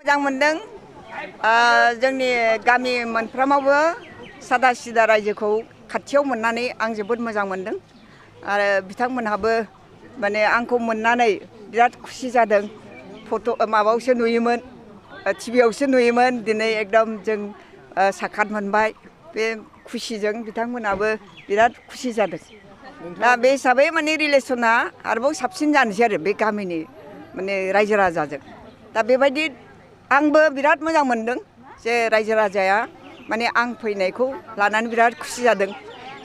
मोजां मोनदों जोंनि गामि मोनफ्रामावबो सादा सिदा रायजोखौ खाथियाव मोननानै आं जोबोद मोजां मोनदों आरो बिथांमोनहाबो माने आंखौ मोननानै बिराद खुसि जादों। फट' माबायावसो नुयोमोन टिभियावसो नुयोमोन दिनै एकदम जों साखात मोनबाय बे खुसिजों बिथांमोनाबो बिराद खुसि जादों। दा बे हिसाबै माने रिलेसना आरोबाव साबसिन जानोसै आरो बे गामिनि माने रायजो राजाजों। दा बेबायदि आंबो बिराद मोजां मोनदों जे रायजो राजाया माने आं फैनायखौ लानानै बिराद खुसि जादों।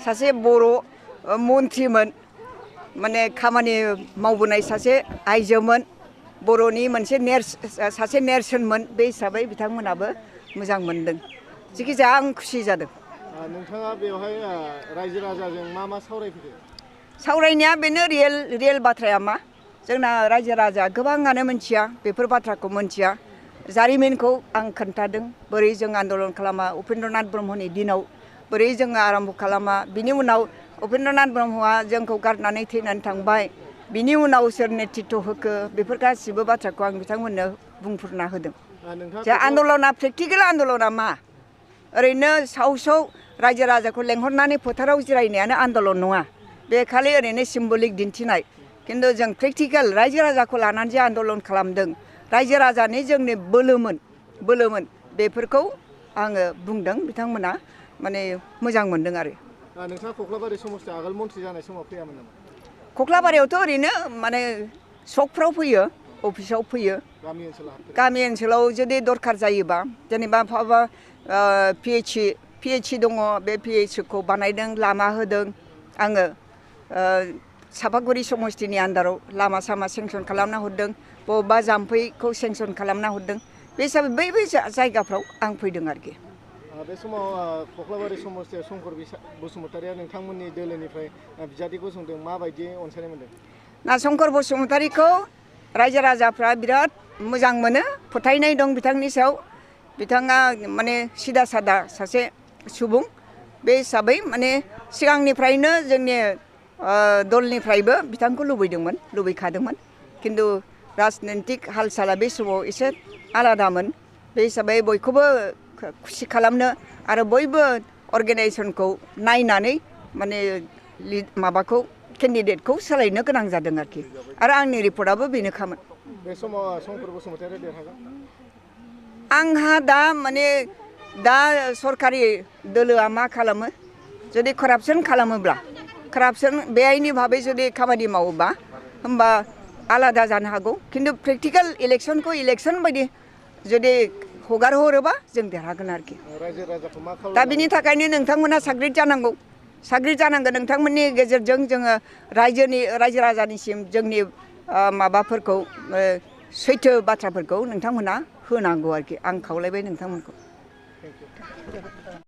सासे बर' मन्थ्रिमोन माने खामानि मावबोनाय सासे आइजोमोन बर'नि मोनसे सासे नेरसोनमोन बे हिसाबै बिथांमोनाबो मोजां मोनदों। जिखिजाया आं खुसि जादों। नोंथाङा बेवहाय रायजो राजाजों मा सावरायफैदो? सावरायनाया बेनो रियेल बाथ्राया मा जोंना रायजो राजा गोबाङानो मोनथिया बेफोर बाथ्राखौ मोनथिया। जारिमिनखौ आं खोन्थादों बोरै जों आन्दलन खालामा उपेन्द्रनाथ ब्रह्मनि दिनाव बोरै जोङो आरम्भ खालामा बिनि उनाव उपेन्द्रनाथ ब्रह्मआ जोंखौ गारनानै थैनानै थांबाय बिनि उनाव सोर नेतृत्व होखो बेफोर गासिबो बाथ्राखौ आं बिथांमोननो बुंफोरना होदों। जे आन्दलना प्रेक्टिकेल आन्दलना मा ओरैनो साव रायजो राजाखौ लेंहरनानै फोथाराव जिरायनायानो आन्दलन नङा। बे खालि ओरैनो सिम्बलिक दिन्थिनाय खिन्थु जों प्रेक्टिकेल रायजो राजाखौ लानानै जे आन्दलन खालामदों रायजो राजानि जोंनि बोलोमोन बेफोरखौ आङो बुंदों बिथांमोना माने मोजां मोनदों आरो। नोंथाङा कख्लाबारि समस्थियाव आगोल मन्थ्रि जानाय समाव फैयामोन नामा? कख्लाबारियावथ' ओरैनो माने सकफ्राव फैयो अफिसाव फैयो। गामि ओनसोलाव जुदि दरखार जायोबा जेनेबा बहाबा पिएचसि दङ बे पिएचसिखौ बानायदों लामा होदों आङो सापागुरि समस्थिनि आन्दाराव लामा सामा सेंसन खालामना हरदों बबेबा जाम्फैखौ सेंसन खालामना हरदों बे हिसाबै बै जायगाफ्राव आं फैदों आरोखि। बे समाव कख्लाबारि समस्थियाव शंकर बसुमतारिया नोंथांमोननि दोलोनिफ्राय बिजाथि गसंदों माबायदि अनसायनाय मोनदों? ना शंकर बसुमतारिखौ रायजो राजाफ्रा बिराद मोजां मोनो फोथायनाय दं बिथांनि सायाव। बिथाङा माने सिदा सादा सासे सुबुं बे हिसाबै माने सिगांनिफ्रायनो जोंनि दलनिफ्रायबो बिथांखौ लुबैखादोंमोन खिन्थु राजनितिक हाल साला बे समाव एसे आलादामोन बे हिसाबै बयखौबो खुसि खालामनो आरो बयबो अर्गेनाइजेसनखौ नायनानै माने माबाखौ केन्डिडेटखौ सोलायनो गोनां जादों आरोखि आरो आंनि रिपर्टआबो बेनोखामोन। बे समाव शंकर बसुमतारिया देरहागोन? आंहा दा सरकारि दोलोआ मा खालामो जुदि कारापसन खालामोब्ला कारापसन बेआइनि भाबै जुदि खामानि मावोबा होमबा आलादा जानो हागौ खिन्थु प्रेक्टिकेल इलेक्सनखौ इलेक्सन बायदि जुदि हगार हरोबा जों देरहागोन आरोखि। दा बिनि थाखायनो नोंथांमोना साग्रिद जानांगोन नोंथांमोननि गेजेरजों जोङो रायजो राजानिसिम जोंनि माबाफोरखौ सैथो बाथ्राफोरखौ नोंथांमोना होनांगौ आरोखि आं खावलायबाय नोंथांमोनखौ।